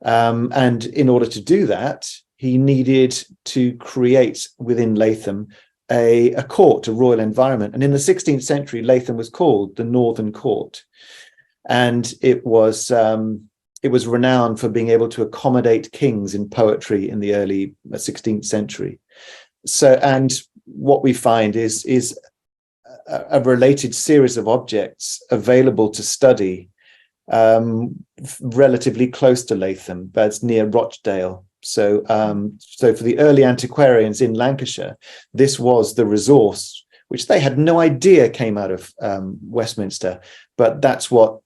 And in order to do that, he needed to create within Latham a court, a royal environment. And in the 16th century, Latham was called the Northern Court. And it was renowned for being able to accommodate kings in poetry in the early 16th century. So, and what we find is a related series of objects available to study relatively close to Latham, but it's near Rochdale. So for the early antiquarians in Lancashire, this was the resource, which they had no idea came out of Westminster, but that's what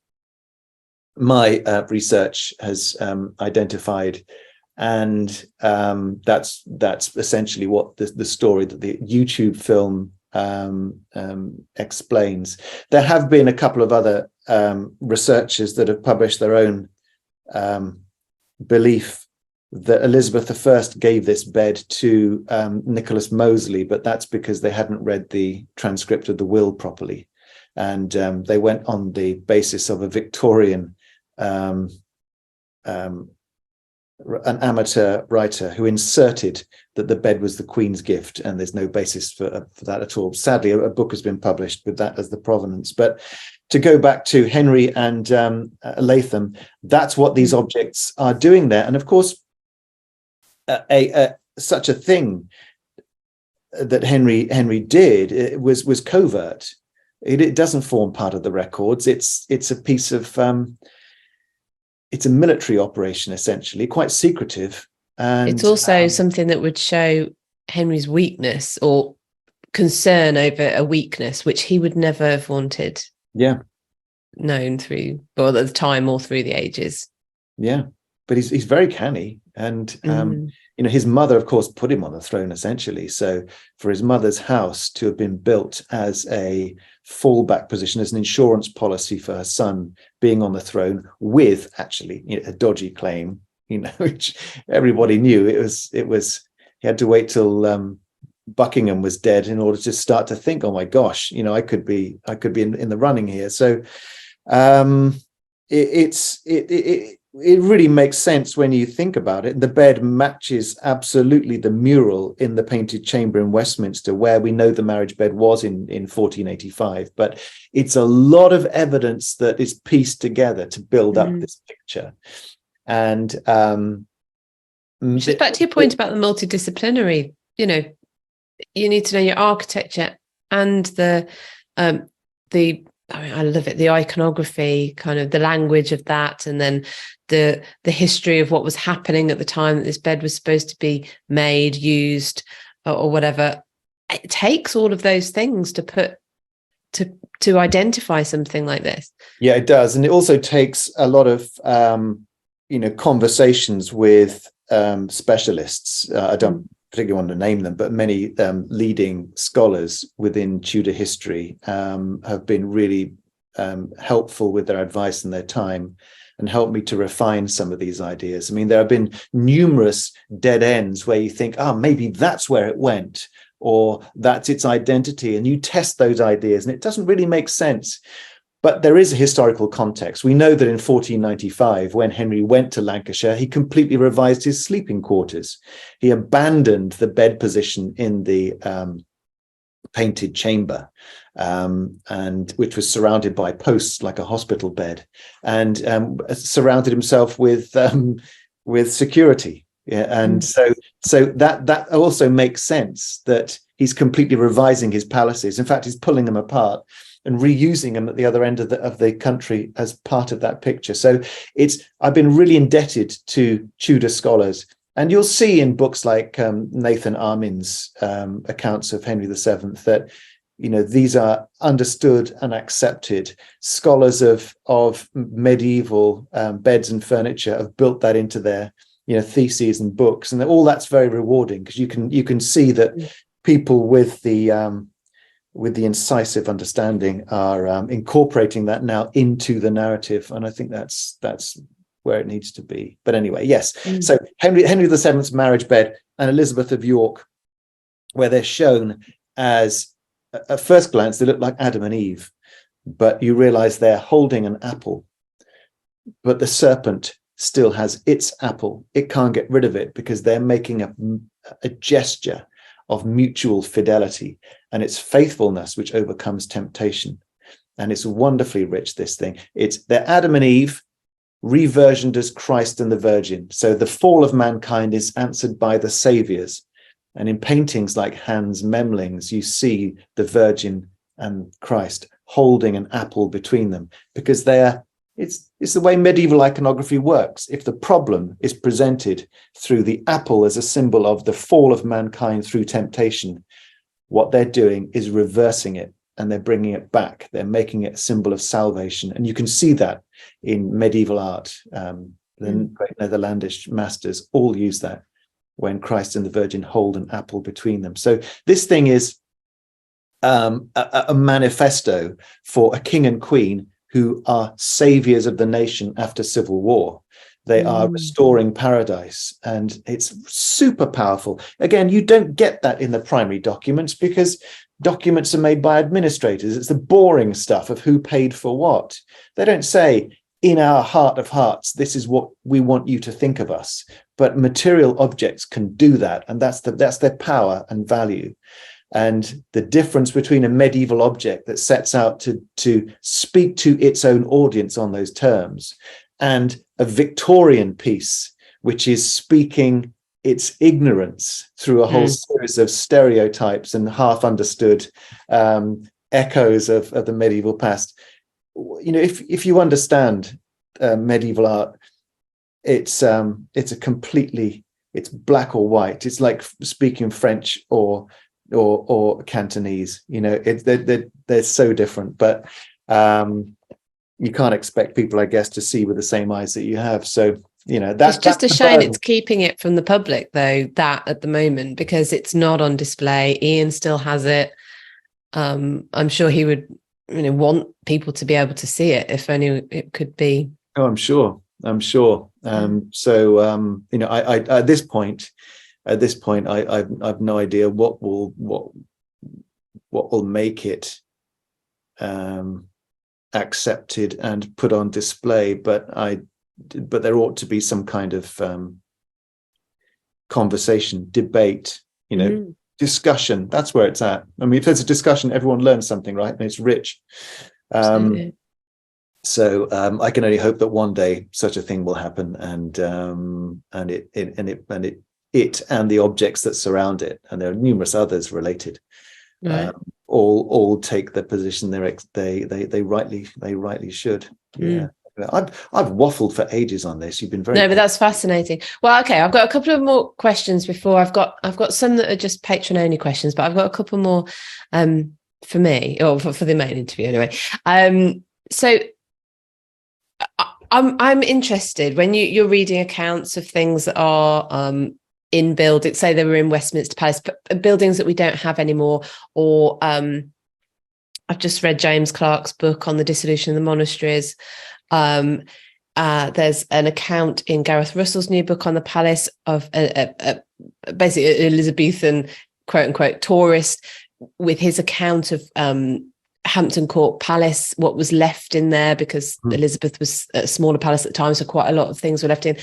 my research has identified. And that's essentially what the story that the YouTube film explains. There have been a couple of other researchers that have published their own belief that Elizabeth I gave this bed to Nicholas Mosley, but that's because they hadn't read the transcript of the will properly. And they went on the basis of a Victorian an amateur writer who inserted that the bed was the Queen's gift, and there's no basis for that at all. Sadly, a book has been published with that as the provenance. But to go back to Henry and Latham, that's what these objects are doing there. And of course, such a thing that Henry did, it was covert. It doesn't form part of the records. It's a piece of it's a military operation, essentially, quite secretive. And it's also something that would show Henry's weakness or concern over a weakness, which he would never have wanted. Yeah. known through, or at the time or through the ages. Yeah, but he's very canny, and his mother, of course, put him on the throne essentially. So for his mother's house to have been built as a fallback position, as an insurance policy for her son being on the throne, with actually a dodgy claim, which everybody knew, it was he had to wait till Buckingham was dead in order to start to think, oh my gosh, I could be in the running here. So it really makes sense when you think about it. The bed matches absolutely the mural in the Painted Chamber in Westminster, where we know the marriage bed was in 1485. But it's a lot of evidence that is pieced together to build up this picture. And just back to your point about the multidisciplinary, you need to know your architecture and the I love it, the iconography, kind of the language of that, and then the history of what was happening at the time that this bed was supposed to be made, used, or whatever. It takes all of those things to put to identify something like this. Yeah, it does, and it also takes a lot of conversations with specialists. I don't particularly want to name them, but many leading scholars within Tudor history have been really helpful with their advice and their time, and helped me to refine some of these ideas. I mean, there have been numerous dead ends where you think, maybe that's where it went, or that's its identity, and you test those ideas and it doesn't really make sense. But there is a historical context. We know that in 1495, when Henry went to Lancashire, he completely revised his sleeping quarters. He abandoned the bed position in the Painted Chamber, and which was surrounded by posts like a hospital bed, and surrounded himself with security. Yeah, and so that also makes sense, that he's completely revising his palaces. In fact, he's pulling them apart and reusing them at the other end of the country as part of that picture. So I've been really indebted to Tudor scholars, and you'll see in books like Nathan Armin's accounts of Henry VII that these are understood and accepted. Scholars of medieval beds and furniture have built that into their theses and books, and all that's very rewarding, because you can see that people with the incisive understanding are incorporating that now into the narrative, and I think that's where it needs to be. But anyway, yes. So Henry VII's marriage bed and Elizabeth of York, where they're shown as, at first glance, they look like Adam and Eve, but you realize they're holding an apple, but the serpent still has its apple. It can't get rid of it, because they're making a gesture of mutual fidelity, and it's faithfulness which overcomes temptation. And it's wonderfully rich, this thing. They're Adam and Eve reversioned as Christ and the Virgin. So the fall of mankind is answered by the saviors. And in paintings like Hans Memling's, you see the Virgin and Christ holding an apple between them, because it's the way medieval iconography works. If the problem is presented through the apple as a symbol of the fall of mankind through temptation, what they're doing is reversing it, and they're bringing it back. They're making it a symbol of salvation. And you can see that in medieval art. The great Netherlandish masters all use that when Christ and the Virgin hold an apple between them. So this thing is a manifesto for a king and queen who are saviors of the nation after civil war. They are restoring paradise, and it's super powerful. Again, you don't get that in the primary documents, because documents are made by administrators. It's the boring stuff of who paid for what. They don't say, in our heart of hearts, this is what we want you to think of us. But material objects can do that, and that's their power and value. And the difference between a medieval object that sets out to speak to its own audience on those terms, and a Victorian piece, which is speaking its ignorance through a whole series of stereotypes and half understood echoes of the medieval past. If you understand medieval art, it's black or white. It's like speaking French or Cantonese. They're so different. But you can't expect people, I guess, to see with the same eyes that you have. So, it's just a shame burden. it's keeping it from the public, though, that at the moment, because it's not on display. Ian still has it. I'm sure he would, want people to be able to see it, if only it could be. Oh, I'm sure. So, I at this point, I've no idea what will make it accepted and put on display, but there ought to be some kind of conversation, debate, discussion. That's where it's at. I mean, if there's a discussion, everyone learns something, right? And it's rich. So I can only hope that one day such a thing will happen, and it and the objects that surround it, and there are numerous others related, right. all take the position they rightly should. Yeah. I've waffled for ages on this. You've been very but that's fascinating. Well, okay, I've got a couple of more questions before. I've got some that are just patron only questions, but I've got a couple more for me, or for the main interview anyway. So I'm interested when you're reading accounts of things that are in buildings, say they were in Westminster Palace, but buildings that we don't have anymore, or I've just read James Clark's book on the dissolution of the monasteries. There's an account in Gareth Russell's new book on the palace of basically an Elizabethan quote unquote tourist, with his account of Hampton Court Palace, what was left in there, because Elizabeth was a smaller palace at the time, so quite a lot of things were left in,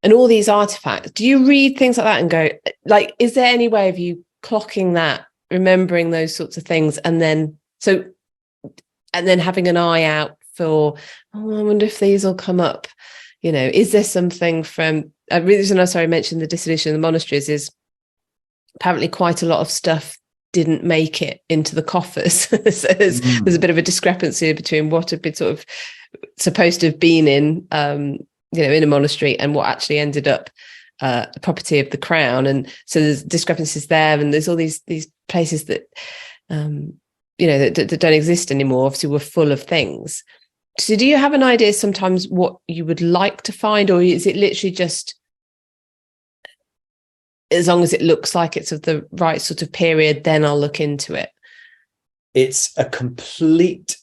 and all these artifacts. Do you read things like that and go, like, is there any way of you clocking that, remembering those sorts of things, and then having an eye out for, I wonder if these will come up? Is there something from the reason I mentioned the dissolution of the monasteries is apparently quite a lot of stuff didn't make it into the coffers. So there's a bit of a discrepancy between what had been sort of supposed to have been in a monastery and what actually ended up property of the crown. And so there's discrepancies there, and there's all these places that that don't exist anymore, obviously were full of things. So do you have an idea sometimes what you would like to find, or is it literally just as long as it looks like it's of the right sort of period, then I'll look into it? It's a complete,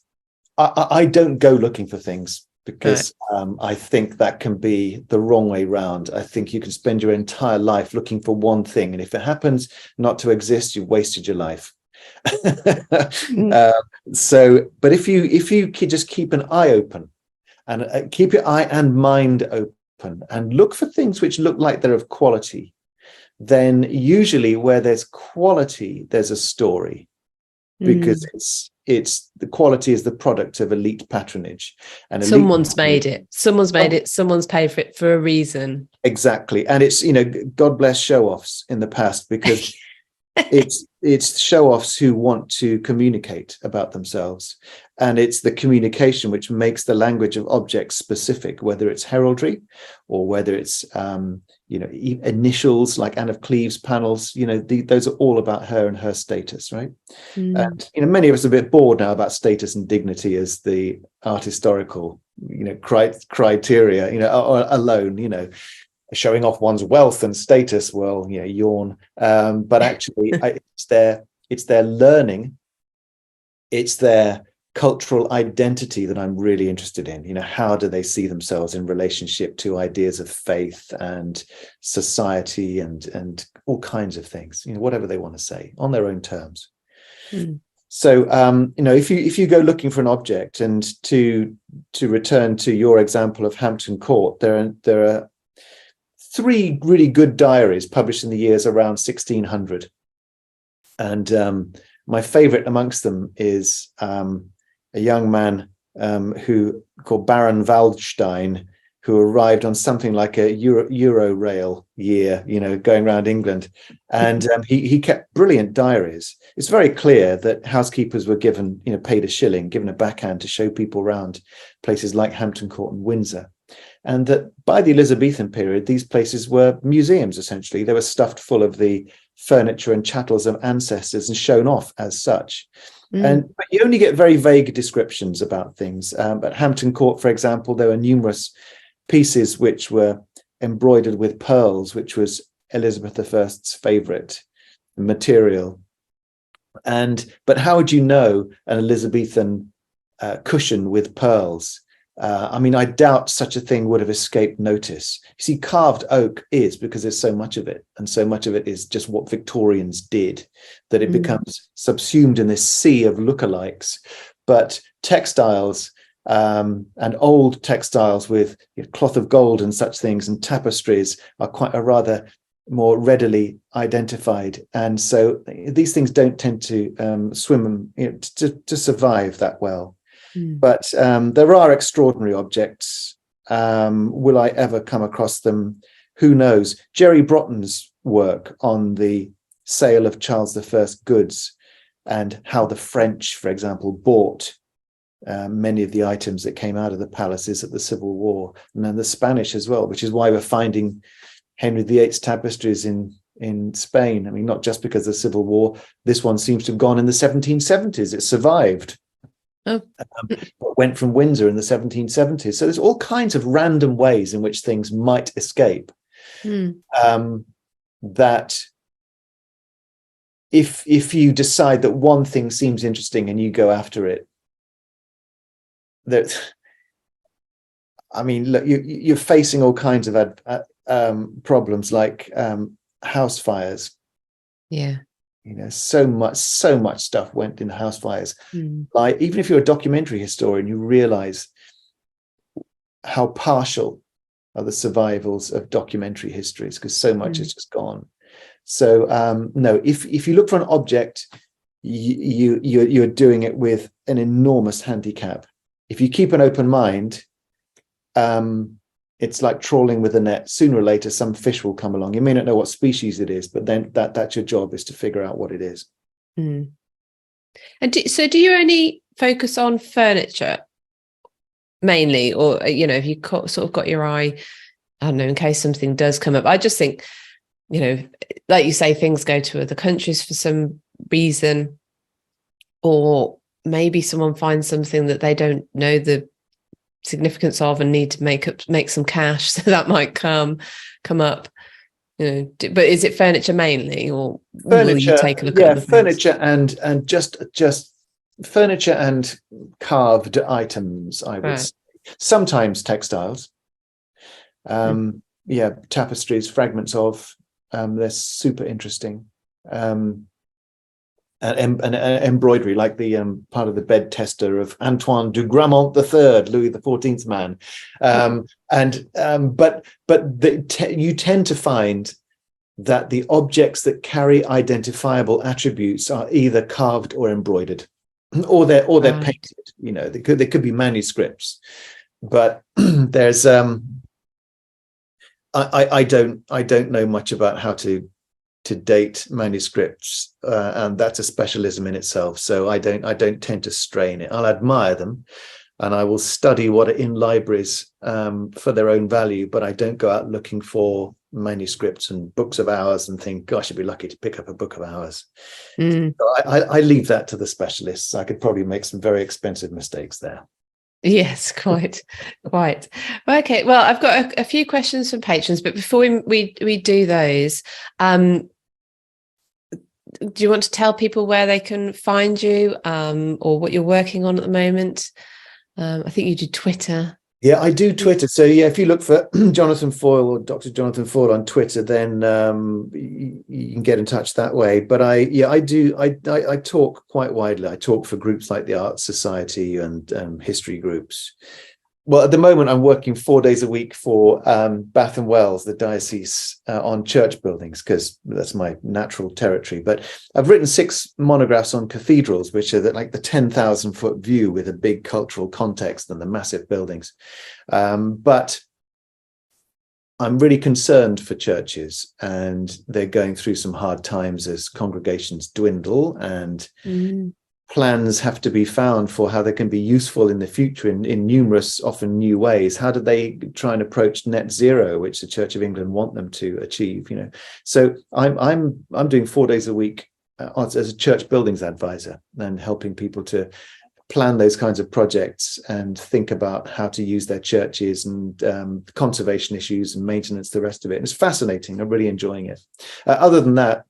I don't go looking for things, because I think that can be the wrong way round. I think you can spend your entire life looking for one thing, and if it happens not to exist, you've wasted your life. But if you just keep an eye open, and keep your eye and mind open, and look for things which look like they're of quality, then usually where there's quality, there's a story, because it's the quality is the product of elite patronage, and someone's made it, someone's paid for it for a reason. Exactly. And it's, God bless show-offs in the past, because it's show-offs who want to communicate about themselves, and it's the communication which makes the language of objects specific, whether it's heraldry or whether it's initials like Anne of Cleves panels. Those are all about her and her status, right? And many of us are a bit bored now about status and dignity as the art historical criteria alone, showing off one's wealth and status. Well, yawn. But actually, it's their learning, it's their cultural identity that I'm really interested in. How do they see themselves in relationship to ideas of faith and society and all kinds of things, whatever they want to say on their own terms. So, if you go looking for an object, and to return to your example of Hampton Court, there are 3 really good diaries published in the years around 1600. And my favorite amongst them is a young man called Baron Waldstein, who arrived on something like a Euro rail year, going around England. And he kept brilliant diaries. It's very clear that housekeepers were given, paid a shilling, given a backhand to show people around places like Hampton Court and Windsor. And that by the Elizabethan period, these places were museums, essentially. They were stuffed full of the furniture and chattels of ancestors and shown off as such. But you only get very vague descriptions about things. At Hampton Court, for example, there were numerous pieces which were embroidered with pearls, which was Elizabeth I's favourite material. But how would you know an Elizabethan cushion with pearls? I mean, I doubt such a thing would have escaped notice. You see, carved oak is, because there's so much of it, and so much of it is just what Victorians did, that it becomes subsumed in this sea of lookalikes. But textiles, and old textiles with cloth of gold and such things, and tapestries are rather more readily identified. And so these things don't tend to swim, to survive that well. But there are extraordinary objects. Will I ever come across them? Who knows? Jerry Brotton's work on the sale of Charles I's goods and how the French, for example, bought many of the items that came out of the palaces at the Civil War, and then the Spanish as well, which is why we're finding Henry VIII's tapestries in Spain. I mean, not just because of the Civil War. This one seems to have gone in the 1770s. It survived. Went from Windsor in the 1770s. So there's all kinds of random ways in which things might escape. That if you decide that one thing seems interesting and you go after it, that, I mean, look, you're facing all kinds of problems like house fires. Yeah. So much stuff went in house fires. Like, even if you're a documentary historian, you realize how partial are the survivals of documentary histories, because so much is just gone. So no, if you look for an object, you're doing it with an enormous handicap. If you keep an open mind, it's like trawling with a net. Sooner or later, some fish will come along. You may not know what species it is, but then that's your job, is to figure out what it is. And so do you only focus on furniture mainly, or, have you sort of got your eye, I don't know, in case something does come up? I just think, like you say, things go to other countries for some reason, or maybe someone finds something that they don't know the significance of and need to make some cash, so that might come up. But is it furniture mainly, or will you take a look at furniture and just furniture and carved items, I would say. Sometimes textiles, tapestries, fragments of, they're super interesting. And embroidery, like the part of the bed tester of Antoine de Gramont III, Louis XIV's man. You tend to find that the objects that carry identifiable attributes are either carved or embroidered, or they're painted. They could be manuscripts, but there's I don't know much about how to date manuscripts, and that's a specialism in itself. So I don't tend to strain it. I'll admire them, and I will study what are in libraries for their own value, but I don't go out looking for manuscripts and books of hours and think, gosh, I'd be lucky to pick up a book of hours. So I leave that to the specialists. I could probably make some very expensive mistakes there. Yes, quite. Okay, well, I've got a few questions from patrons, but before we do those, do you want to tell people where they can find you, or what you're working on at the moment? I think you do Twitter. Yeah, I do Twitter. So yeah, if you look for Jonathan Foyle or Dr. Jonathan Foyle on Twitter, then you can get in touch that way. But I talk quite widely. I talk for groups like the Arts Society and history groups. Well, at the moment, I'm working 4 days a week for Bath and Wells, the diocese, on church buildings, because that's my natural territory. But I've written 6 monographs on cathedrals, which are like the 10,000-foot view with a big cultural context and the massive buildings. But I'm really concerned for churches, and they're going through some hard times as congregations dwindle, and plans have to be found for how they can be useful in the future in numerous, often new ways. How do they try and approach net zero, which the Church of England want them to achieve? So I'm doing 4 days a week as a church buildings advisor and helping people to plan those kinds of projects and think about how to use their churches and conservation issues and maintenance, the rest of it. And it's fascinating. I'm really enjoying it. Other than that,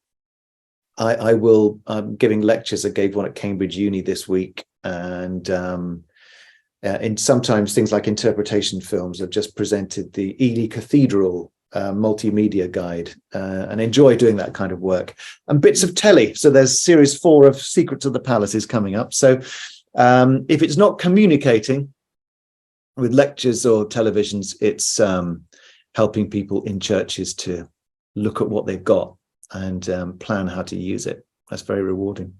I'm giving lectures. I gave one at Cambridge Uni this week, and in sometimes things like interpretation films. I've just presented the Ely Cathedral multimedia guide, and enjoy doing that kind of work, and bits of telly. So there's series 4 of Secrets of the Palace is coming up. So if it's not communicating with lectures or televisions, it's helping people in churches to look at what they've got and plan how to use it. That's very rewarding.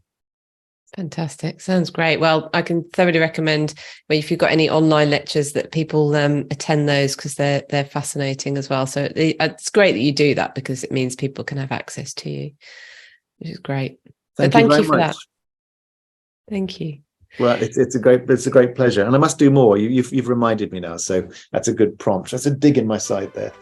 Fantastic. Sounds great. Well, I can thoroughly recommend, if you've got any online lectures, that people attend those, because they're fascinating as well. So it's great that you do that, because it means people can have access to you, which is great. Thank you for that. Thank you. Well, it's a great pleasure, and I must do more. You've reminded me now, so that's a good prompt. That's a dig in my side there.